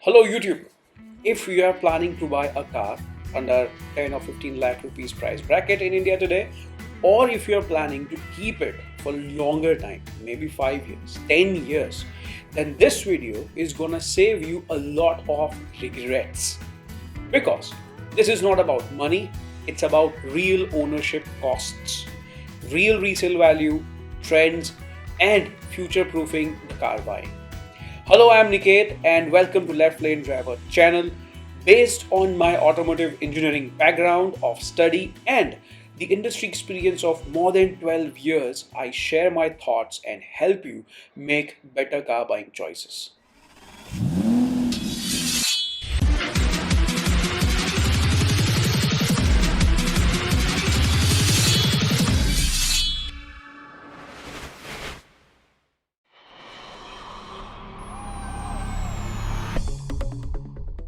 Hello YouTube. If you are planning to buy a car under 10 or 15 lakh rupees price bracket in India today, or if you are planning to keep it for longer time, maybe 5 years, 10 years, then this video is gonna save you a lot of regrets. Because this is not about money, it's about real ownership costs, real resale value, trends, and future proofing the car buying. Hello, I'm Niket and welcome to Left Lane Driver channel. Based on my automotive engineering background of study and the industry experience of more than 12 years, I share my thoughts and help you make better car buying choices.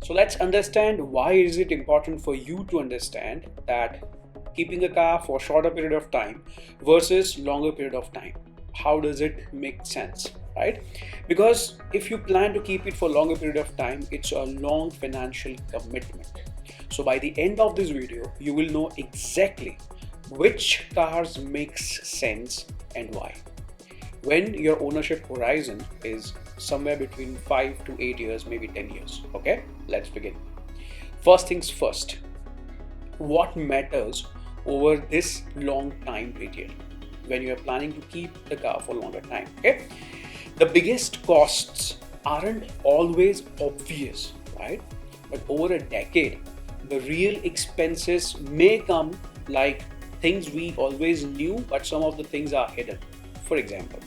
So let's understand why is it important for you to understand that keeping a car for shorter period of time versus longer period of time. How does it make sense, right? Because if you plan to keep it for longer period of time, it's a long financial commitment. So by the end of this video, you will know exactly which cars makes sense and why when your ownership horizon is somewhere between 5 to 8 years, maybe 10 years. Okay, let's begin. First things first, what matters over this long time period when you are planning to keep the car for longer time? Okay, the biggest costs aren't always obvious, right? But over a decade, the real expenses may come like things we always knew, but some of the things are hidden. For example,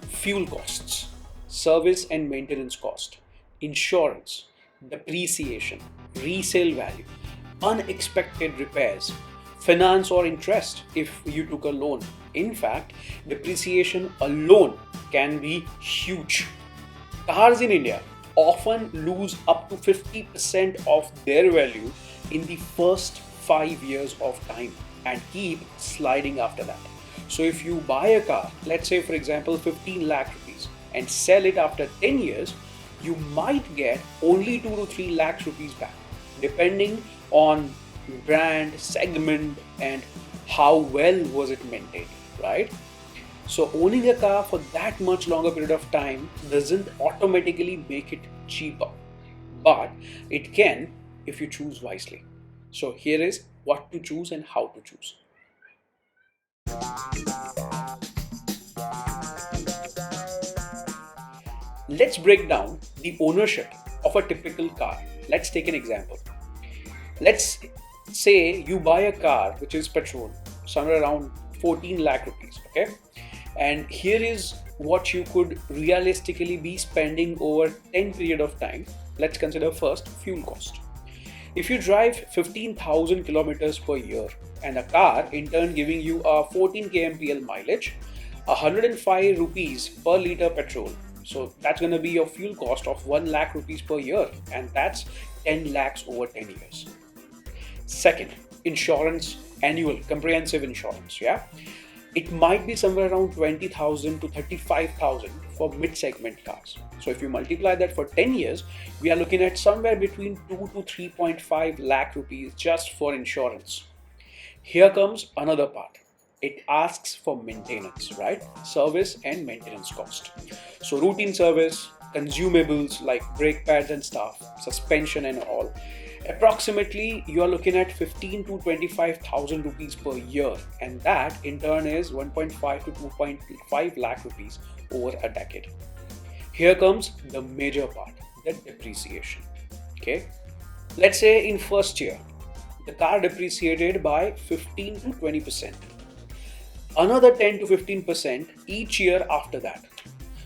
fuel costs, service and maintenance cost, insurance, depreciation, resale value, unexpected repairs, finance or interest if you took a loan. In fact, depreciation alone can be huge. Cars in India often lose up to 50% of their value in the first 5 years of time and keep sliding after that. So if you buy a car, let's say for example 15 lakh rupees and sell it after 10 years, you might get only 2 to 3 lakhs rupees back depending on brand, segment and how well was it maintained, right? So owning a car for that much longer period of time doesn't automatically make it cheaper, but it can if you choose wisely. So here is what to choose and how to choose. Let's break down the ownership of a typical car. Let's take an example. Let's say you buy a car which is petrol, somewhere around 14 lakh rupees, okay? And here is what you could realistically be spending over 10 period of time. Let's consider first fuel cost. If you drive 15,000 kilometers per year and a car in turn giving you a 14 kmpl mileage, 105 rupees per liter petrol. So that's going to be your fuel cost of 1 lakh rupees per year, and that's 10 lakhs over 10 years. Second, insurance, annual comprehensive insurance. Yeah, it might be somewhere around 20,000 to 35,000 for mid-segment cars. So if you multiply that for 10 years, we are looking at somewhere between 2 to 3.5 lakh rupees just for insurance. Here comes another part. It asks for maintenance, right? Service and maintenance cost. So routine service, consumables like brake pads and stuff, suspension and all. Approximately you are looking at 15 to 25,000 rupees per year, and that in turn is 1.5 to 2.5 lakh rupees over a decade. Here comes the major part, the depreciation. Okay, let's say in first year the car depreciated by 15 to 20%, another 10 to 15% each year after that.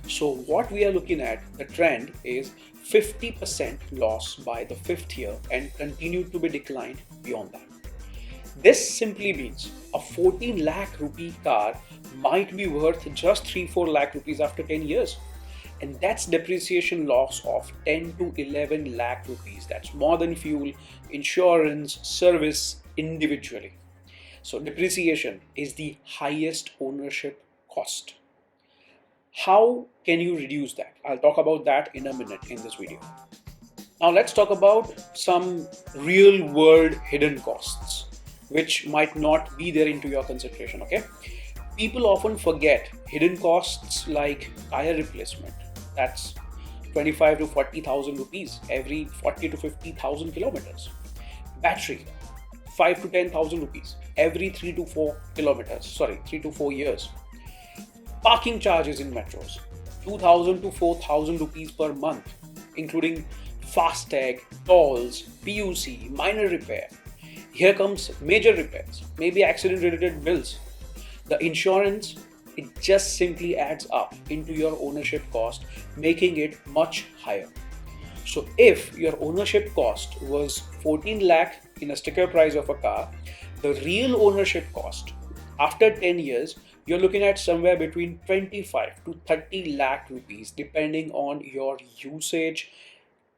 So what we are looking at, the trend is 50% loss by the fifth year and continue to be declined beyond that. This simply means a 14 lakh rupee car might be worth just 3-4 lakh rupees after 10 years. And that's depreciation loss of 10 to 11 lakh rupees. That's more than fuel, insurance, service individually. So depreciation is the highest ownership cost. How can you reduce that? I'll talk about that in a minute in this video. Now let's talk about some real world hidden costs which might not be there into your consideration. Okay, people often forget hidden costs like tire replacement. That's 25 to 40,000 rupees every 40 to 50,000 kilometers. Battery, 5 to 10,000 rupees every 3 to 4 kilometers. Sorry, 3 to 4 years. Parking charges in metros, 2,000 to 4,000 rupees per month, including FASTag, tolls, PUC, minor repair. Here comes major repairs, maybe accident related bills. The insurance, it just simply adds up into your ownership cost, making it much higher. So if your ownership cost was 14 lakh in a sticker price of a car, the real ownership cost after 10 years, you're looking at somewhere between 25 to 30 lakh rupees depending on your usage,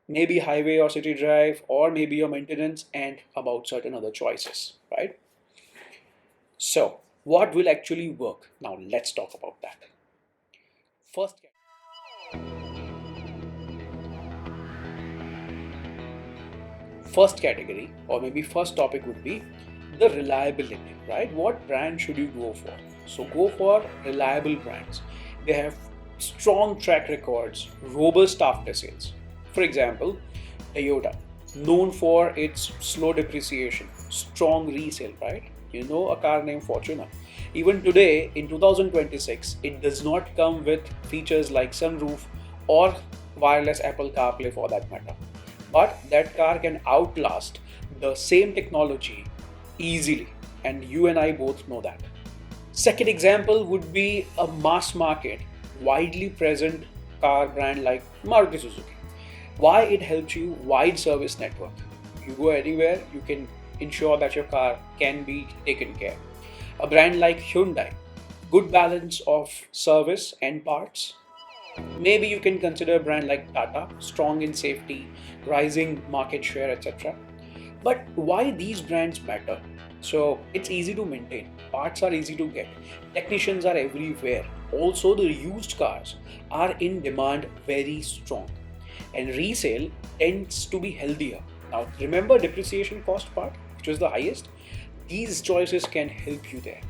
maybe highway or city drive, or maybe your maintenance and about certain other choices, right? So what will actually work? Now let's talk about that. First, first category or maybe first topic would be the reliability, right? What brand should you go for? So go for reliable brands. They have strong track records, robust after sales. For example, Toyota, known for its slow depreciation, strong resale, right? You know, a car named Fortuner. Even today in 2026, it does not come with features like sunroof or wireless Apple CarPlay for that matter. But that car can outlast the same technology easily, and you and I both know that. Second example would be a mass market, widely present car brand like Maruti Suzuki. Why it helps you? Wide service network. You go anywhere, you can ensure that your car can be taken care. A brand like Hyundai, good balance of service and parts. Maybe you can consider a brand like Tata, strong in safety, rising market share, etc. But why these brands matter? So it's easy to maintain, parts are easy to get, technicians are everywhere. Also, the used cars are in demand very strong, and resale tends to be healthier. Now, remember depreciation cost part, which was the highest? These choices can help you there.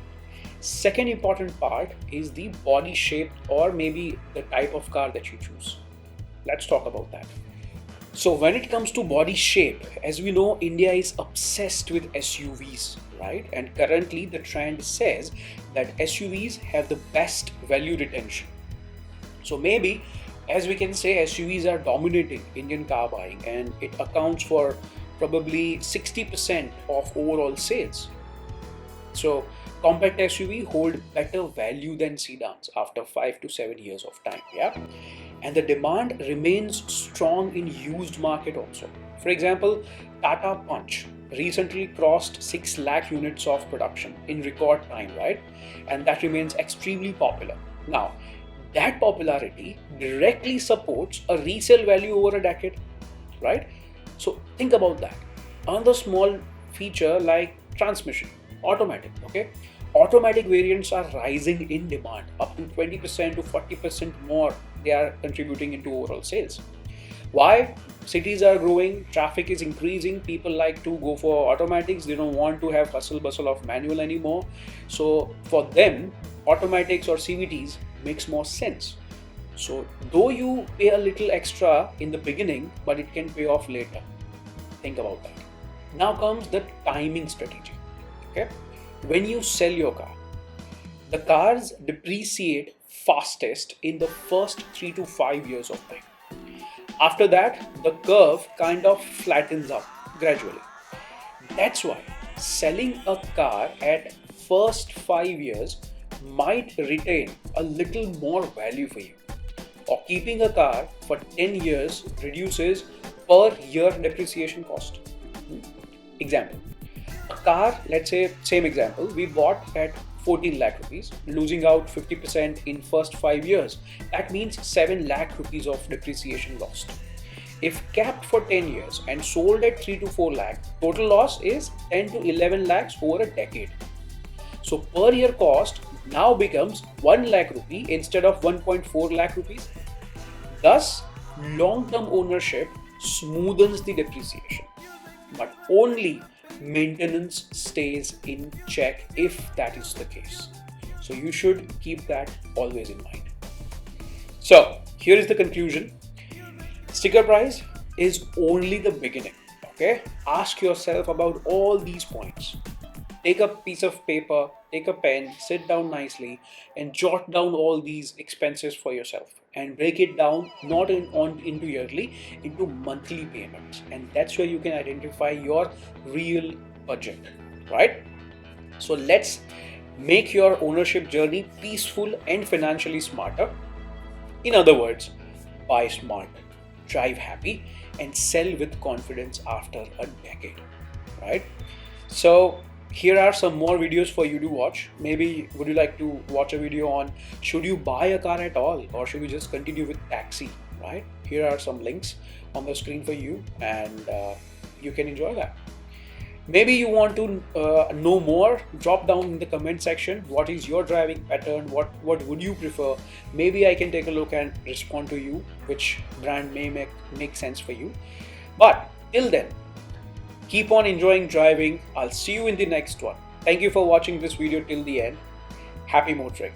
Second important part is the body shape or maybe the type of car that you choose. Let's talk about that. So when it comes to body shape, as we know, India is obsessed with SUVs, right? And currently the trend says that SUVs have the best value retention. So maybe, as we can say, SUVs are dominating Indian car buying and it accounts for probably 60% of overall sales. So compact SUV hold better value than sedans after 5 to 7 years of time, yeah? And the demand remains strong in used market also. For example, Tata Punch recently crossed 6 lakh units of production in record time, right? And that remains extremely popular. Now, that popularity directly supports a resale value over a decade, right? So think about that. Another small feature like transmission, automatic, okay? Automatic variants are rising in demand, up to 20% to 40% more they are contributing into overall sales. Why? Cities are growing, traffic is increasing, people like to go for automatics, they don't want to have hustle bustle of manual anymore. So for them, automatics or CVTs makes more sense. So though you pay a little extra in the beginning, but it can pay off later. Think about that. Now comes the timing strategy. Okay? When you sell your car, the cars depreciate fastest in the first 3 to 5 years of time. After that, the curve kind of flattens out gradually. That's why selling a car at first 5 years might retain a little more value for you. Or keeping a car for 10 years reduces per year depreciation cost. Example. A car, let's say, same example, we bought at 14 lakh rupees, losing out 50% in first 5 years. That means 7 lakh rupees of depreciation lost. If capped for 10 years and sold at 3 to 4 lakh, total loss is 10 to 11 lakhs over a decade. So per year cost now becomes 1 lakh rupee instead of 1.4 lakh rupees. Thus, long-term ownership smoothens the depreciation, but only maintenance stays in check if that is the case. So you should keep that always in mind. So here is the conclusion. Sticker price is only the beginning. Okay, ask yourself about all these points. Take a piece of paper, take a pen, sit down nicely, and jot down all these expenses for yourself and break it down not into yearly, into monthly payments. And that's where you can identify your real budget, right? So let's make your ownership journey peaceful and financially smarter. In other words, buy smart, drive happy, and sell with confidence after a decade, right? So here are some more videos for you to watch. Maybe would you like to watch a video on should you buy a car at all, or should you just continue with taxi, right? Here are some links on the screen for you, and you can enjoy that. Maybe you want to know more, drop down in the comment section. What is your driving pattern? What would you prefer? Maybe I can take a look and respond to you, which brand may make sense for you. But till then, keep on enjoying driving. I'll see you in the next one. Thank you for watching this video till the end. Happy motoring.